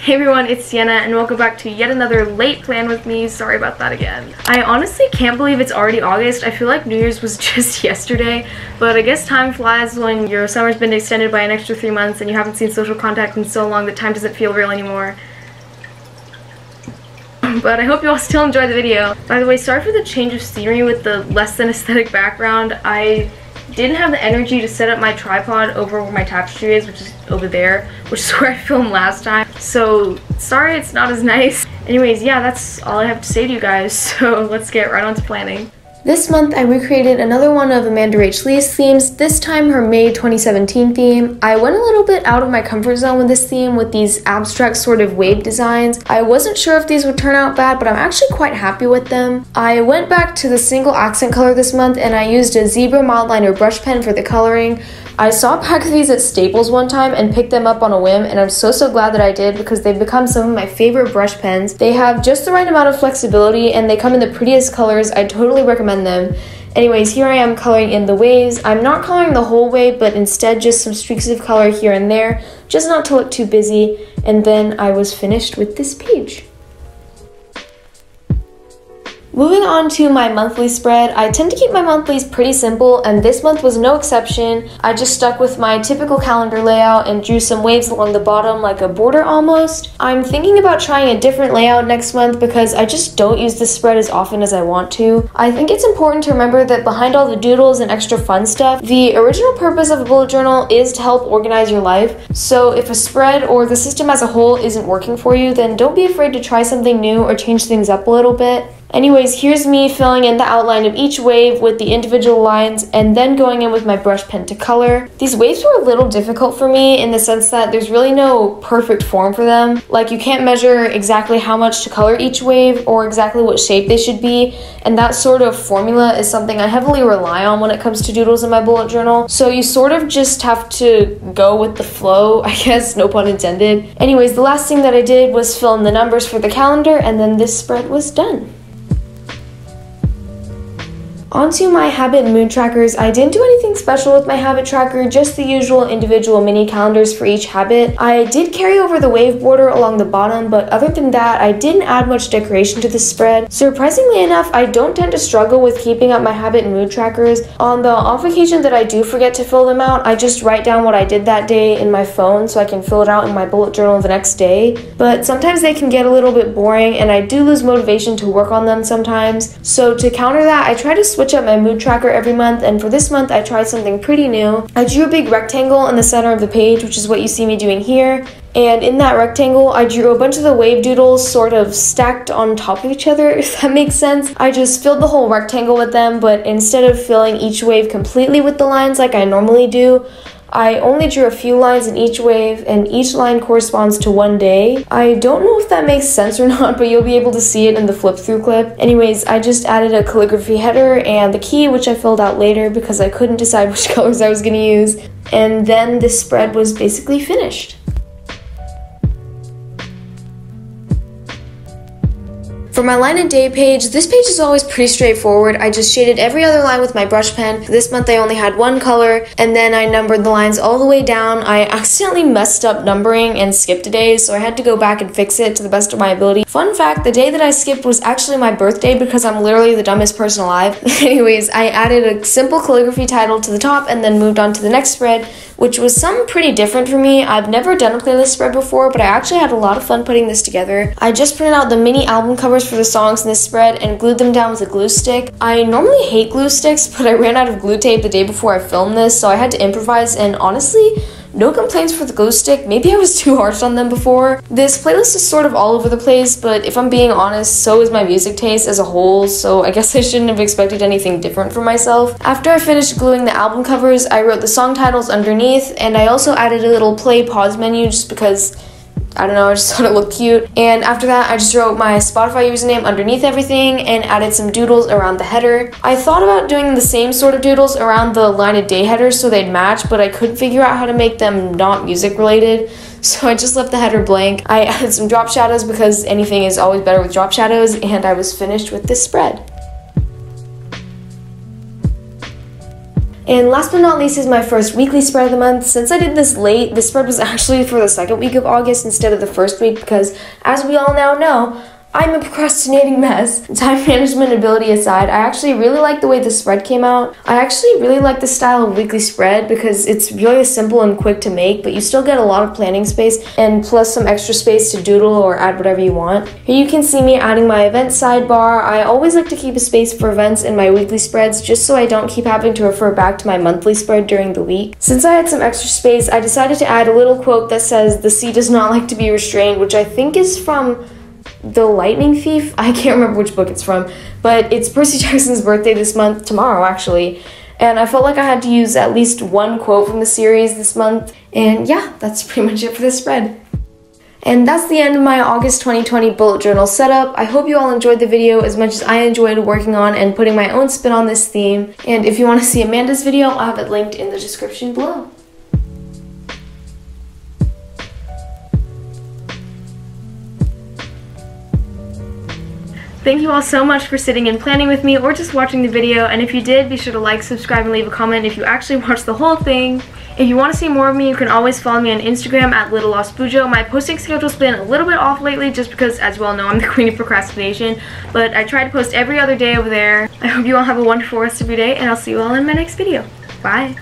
Hey everyone, it's Sienna and welcome back to yet another late plan with me. Sorry about that again. I honestly can't believe it's already August. I feel like New Year's was just yesterday, but I guess time flies when your summer's been extended by an extra 3 months and you haven't seen social contact in so long that time doesn't feel real anymore. But I hope you all still enjoyed the video. By the way, sorry for the change of scenery with the less than aesthetic background. I didn't have the energy to set up my tripod over where my tapestry is, which is over there, which is where I filmed last time. So sorry it's not as nice. Anyways, yeah, that's all I have to say to you guys, so let's get right on to planning. This month, I recreated another one of Amanda Rach Lee's themes, this time her May 2017 theme. I went a little bit out of my comfort zone with this theme with these abstract sort of wave designs. I wasn't sure if these would turn out bad, but I'm actually quite happy with them. I went back to the single accent color this month and I used a zebra mildliner brush pen for the coloring. I saw a pack of these at Staples one time and picked them up on a whim, and I'm so glad that I did because they've become some of my favorite brush pens. They have just the right amount of flexibility and they come in the prettiest colors. I totally recommend them. Anyways, here I am coloring in the waves. I'm not coloring the whole wave, but instead just some streaks of color here and there, just not to look too busy, and then I was finished with this page. Moving on to my monthly spread, I tend to keep my monthlies pretty simple, and this month was no exception. I just stuck with my typical calendar layout and drew some waves along the bottom like a border almost. I'm thinking about trying a different layout next month because I just don't use this spread as often as I want to. I think it's important to remember that behind all the doodles and extra fun stuff, the original purpose of a bullet journal is to help organize your life. So if a spread or the system as a whole isn't working for you, then don't be afraid to try something new or change things up a little bit. Anyways, here's me filling in the outline of each wave with the individual lines and then going in with my brush pen to color. These waves were a little difficult for me in the sense that there's really no perfect form for them. Like, you can't measure exactly how much to color each wave or exactly what shape they should be, and that sort of formula is something I heavily rely on when it comes to doodles in my bullet journal. So you sort of just have to go with the flow, I guess, no pun intended. Anyways, the last thing that I did was fill in the numbers for the calendar, and then this spread was done. Onto my habit and mood trackers. I didn't do anything special with my habit tracker, just the usual individual mini calendars for each habit. I did carry over the wave border along the bottom, but other than that, I didn't add much decoration to the spread. Surprisingly enough, I don't tend to struggle with keeping up my habit and mood trackers. On the off occasion that I do forget to fill them out, I just write down what I did that day in my phone so I can fill it out in my bullet journal the next day. But sometimes they can get a little bit boring and I do lose motivation to work on them sometimes. So to counter that, I try to switch up my mood tracker every month, and for this month I tried something pretty new. I drew a big rectangle in the center of the page, which is what you see me doing here, and in that rectangle I drew a bunch of the wave doodles sort of stacked on top of each other, if that makes sense. I just filled the whole rectangle with them, but instead of filling each wave completely with the lines like I normally do, I only drew a few lines in each wave, and each line corresponds to one day. I don't know if that makes sense or not, but you'll be able to see it in the flip through clip. Anyways, I just added a calligraphy header and the key, which I filled out later because I couldn't decide which colors I was going to use. And then this spread was basically finished. For my line of day page, this page is always pretty straightforward. I just shaded every other line with my brush pen. This month I only had one color, and then I numbered the lines all the way down. I accidentally messed up numbering and skipped a day, so I had to go back and fix it to the best of my ability. Fun fact, the day that I skipped was actually my birthday because I'm literally the dumbest person alive. Anyways, I added a simple calligraphy title to the top and then moved on to the next spread, which was something pretty different for me. I've never done a playlist spread before, but I actually had a lot of fun putting this together. I just printed out the mini album covers for the songs in this spread and glued them down with a glue stick. I normally hate glue sticks, but I ran out of glue tape the day before I filmed this, so I had to improvise, and honestly, no complaints for the glue stick. Maybe I was too harsh on them before. This playlist is sort of all over the place, but if I'm being honest, so is my music taste as a whole, so I guess I shouldn't have expected anything different from myself. After I finished gluing the album covers, I wrote the song titles underneath, and I also added a little play pause menu just because, I don't know, I just thought it looked cute. And after that, I just wrote my Spotify username underneath everything and added some doodles around the header. I thought about doing the same sort of doodles around the line of day headers so they'd match, but I couldn't figure out how to make them not music related, so I just left the header blank. I added some drop shadows because anything is always better with drop shadows, and I was finished with this spread. And last but not least is my first weekly spread of the month. Since I did this late, this spread was actually for the second week of August instead of the first week because, as we all now know, I'm a procrastinating mess. Time management ability aside, I actually really like the way the spread came out. I actually really like the style of weekly spread because it's really simple and quick to make, but you still get a lot of planning space and plus some extra space to doodle or add whatever you want. Here you can see me adding my event sidebar. I always like to keep a space for events in my weekly spreads just so I don't keep having to refer back to my monthly spread during the week. Since I had some extra space, I decided to add a little quote that says, "The sea does not like to be restrained," which I think is from The Lightning Thief. I can't remember which book it's from, but it's Percy Jackson's birthday this month, tomorrow actually, and I felt like I had to use at least one quote from the series this month, and yeah, that's pretty much it for this spread. And that's the end of my August 2020 bullet journal setup. I hope you all enjoyed the video as much as I enjoyed working on and putting my own spin on this theme, and if you want to see Amanda's video, I'll have it linked in the description below. Thank you all so much for sitting and planning with me or just watching the video, and if you did, be sure to like, subscribe, and leave a comment if you actually watched the whole thing. If you want to see more of me, you can always follow me on Instagram at @LittleLostBujo. My posting schedule's been a little bit off lately just because, as you all know, I'm the queen of procrastination, but I try to post every other day over there. I hope you all have a wonderful rest of your day, and I'll see you all in my next video. Bye!